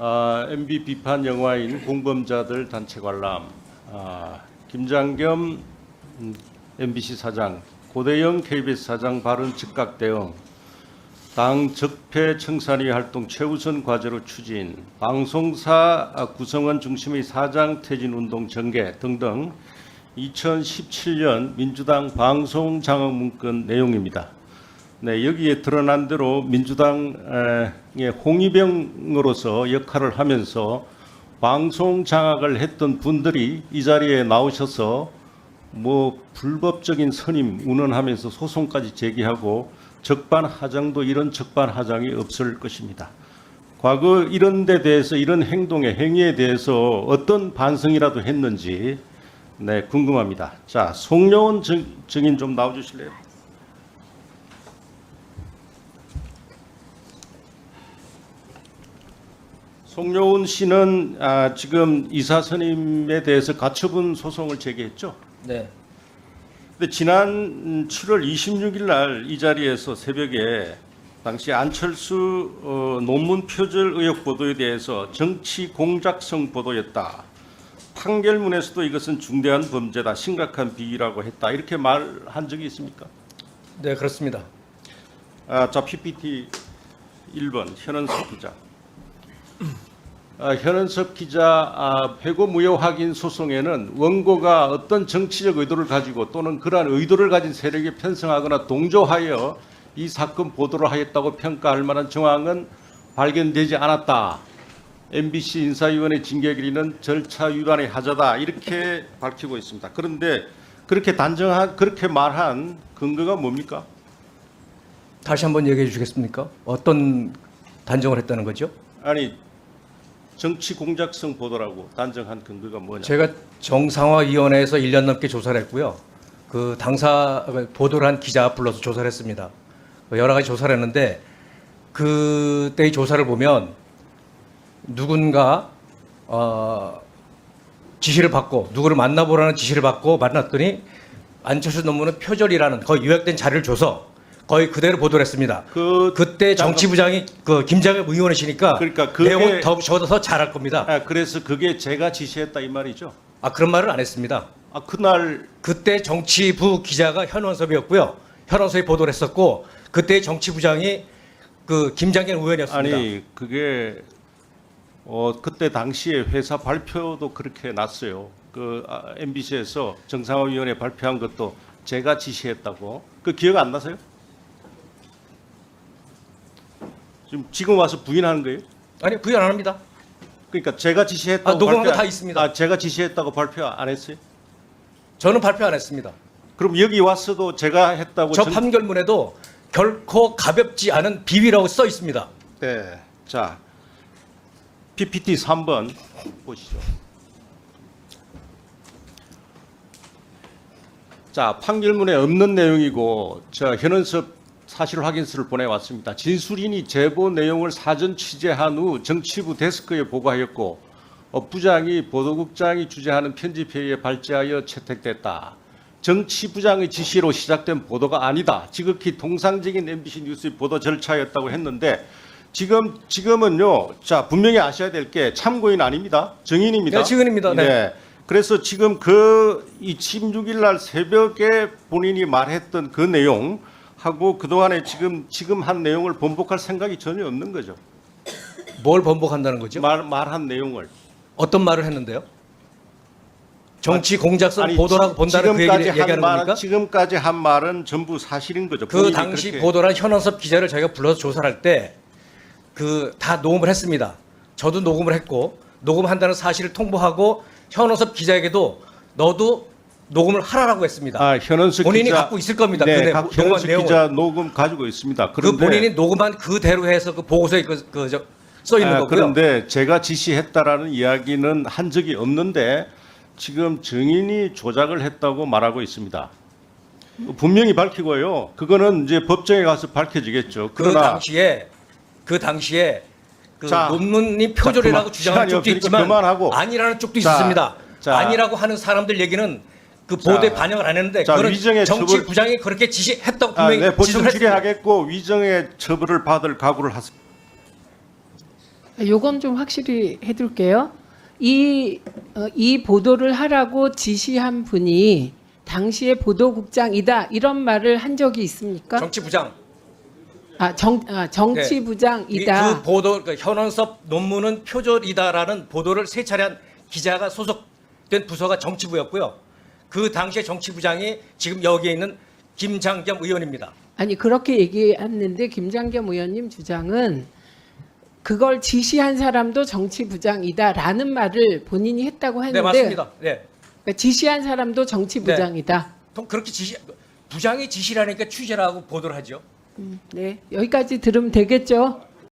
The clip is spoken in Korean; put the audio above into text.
MB 비판 영화인 공범자들 단체 관람, 김장겸 MBC 사장, 고대영 KBS 사장 발언 즉각 대응, 당 적폐 청산위 활동 최우선 과제로 추진, 방송사 구성원 중심의 사장 퇴진 운동 전개 등등 2017년 민주당 방송 장악 문건 내용입니다. 네, 여기에 드러난 대로 민주당의 홍위병으로서 역할을 하면서 방송 장악을 했던 분들이 이 자리에 나오셔서 뭐 불법적인 선임 운운하면서 소송까지 제기하고 적반하장도 이런 적반하장이 없을 것입니다. 과거 이런 데 대해서 이런 행동의 행위에 대해서 어떤 반성이라도 했는지 네, 궁금합니다. 자, 송여원 증인 좀 나와 주실래요? 송여운 씨는 지금 이사 선임에 대해서 가처분 소송을 제기했죠? 네. 근데 지난 7월 26일 날 이 자리에서 새벽에 당시 안철수 논문 표절 의혹 보도에 대해서 정치 공작성 보도였다. 판결문에서도 이것은 중대한 범죄다, 심각한 비위라고 했다. 이렇게 말한 적이 있습니까? 네, 그렇습니다. 자, PPT 1번 현은석 기자. 현은석 기자 회고 무효 확인 소송에는 원고가 어떤 정치적 의도를 가지고 또는 그러한 의도를 가진 세력에 편성하거나 동조하여 이 사건 보도를 하였다고 평가할 만한 정황은 발견되지 않았다. MBC 인사위원회 징계 결의는 절차 위반의 하자다. 이렇게 밝히고 있습니다. 그런데 그렇게 말한 근거가 뭡니까? 다시 한번 얘기해 주시겠습니까? 어떤 단정을 했다는 거죠? 아니, 정치 공작성 보도라고 단정한 근거가 뭐냐? 제가 정상화위원회에서 1년 넘게 조사를 했고요. 그 당사 보도를 한 기자 불러서 조사를 했습니다. 여러 가지 조사를 했는데 그때의 조사를 보면 누군가 지시를 받고 누구를 만나보라는 지시를 받고 만났더니 안철수 논문은 표절이라는 거의 요약된 자료를 줘서 거의 그대로 보도를 했습니다. 그때 정치부장이 김장겸 의원이시니까 그러니까 내용은 더 잘할 겁니다. 그래서 그게 제가 지시했다 이 말이죠? 그런 말을 안 했습니다. 그때 정치부 기자가 현원섭이었고요. 현원섭이 보도를 했었고 그때 정치부장이 김장겸 의원이었습니다. 아니 그게 그때 당시에 회사 발표도 그렇게 났어요. MBC에서 정상화위원회 발표한 것도 제가 지시했다고. 그 기억 안 나세요? 지금 와서 부인하는 거예요? 아니, 부인 안 합니다. 그러니까 제가 지시했다고 녹음한 거 다 있습니다. 제가 지시했다고 발표 안 했어요? 저는 발표 안 했습니다. 그럼 여기 왔어도 제가 했다고? 저 판결문에도 결코 가볍지 않은 비위라고 써 있습니다. 네. 자, PPT 3번 보시죠. 자, 판결문에 없는 내용이고 현은섭 사실 확인서를 보내왔습니다. 진술인이 제보 내용을 사전 취재한 후 정치부 데스크에 보고하였고 부장이 보도국장이 주재하는 편집회의에 발제하여 채택됐다. 정치부장의 지시로 시작된 보도가 아니다. 지극히 통상적인 MBC 뉴스의 보도 절차였다고 했는데 지금은요. 자, 분명히 아셔야 될 게 참고인 아닙니다. 증인입니다. 네, 증인입니다. 네. 네. 그래서 지금 이 16일 날 새벽에 본인이 말했던 그 내용 하고 그동안에 지금 한 내용을 번복할 생각이 전혀 없는 거죠. 뭘 번복한다는 거죠? 말한 내용을. 어떤 말을 했는데요? 정치 공작성 보도라고 본다는 그 얘기를 얘기하는 겁니까? 지금까지 한 말은 전부 사실인 거죠. 그 당시 보도란 현원섭 기자를 저희가 불러서 조사를 할 때 다 녹음을 했습니다. 저도 녹음을 했고 녹음한다는 사실을 통보하고 현원섭 기자에게도 너도 녹음을 하라고 했습니다. 현원섭 본인이 기자, 갖고 있을 겁니다. 네, 현원섭 기자 녹음 가지고 있습니다. 그런데 본인이 녹음한 그대로 해서 그 보고서에 써 있는 거고요. 그런데 제가 지시했다라는 이야기는 한 적이 없는데 지금 증인이 조작을 했다고 말하고 있습니다. 분명히 밝히고요. 그거는 이제 법정에 가서 밝혀지겠죠. 그러나 그 당시에 논문이 표절이라고 주장하는 쪽도 있지만 아니라는 쪽도 있었습니다. 아니라고 하는 사람들 얘기는 그 보도에 반영을 안 했는데 그건 정치부장이 그렇게 지시했다고 분명히 보충 처리하겠고 위정의 처벌을 받을 각오를 하습니다. 요건 좀 확실히 해둘게요. 이 보도를 하라고 지시한 분이 당시에 보도국장이다 이런 말을 한 적이 있습니까? 정치부장. 정치부장이다. 그 보도 그 현원섭 논문은 표절이다라는 보도를 세 차례 한 기자가 소속된 부서가 정치부였고요. 그 당시에 정치부장이 지금 여기에 있는 김장겸 의원입니다. 아니 그렇게 얘기했는데 김장겸 의원님 주장은 그걸 지시한 사람도 정치부장이다라는 말을 본인이 했다고 했는데 네, 맞습니다. 네. 그러니까 지시한 사람도 정치부장이다. 그렇게 부장이 지시라니까 취재라고 보도를 하죠. 네, 여기까지 들으면 되겠죠?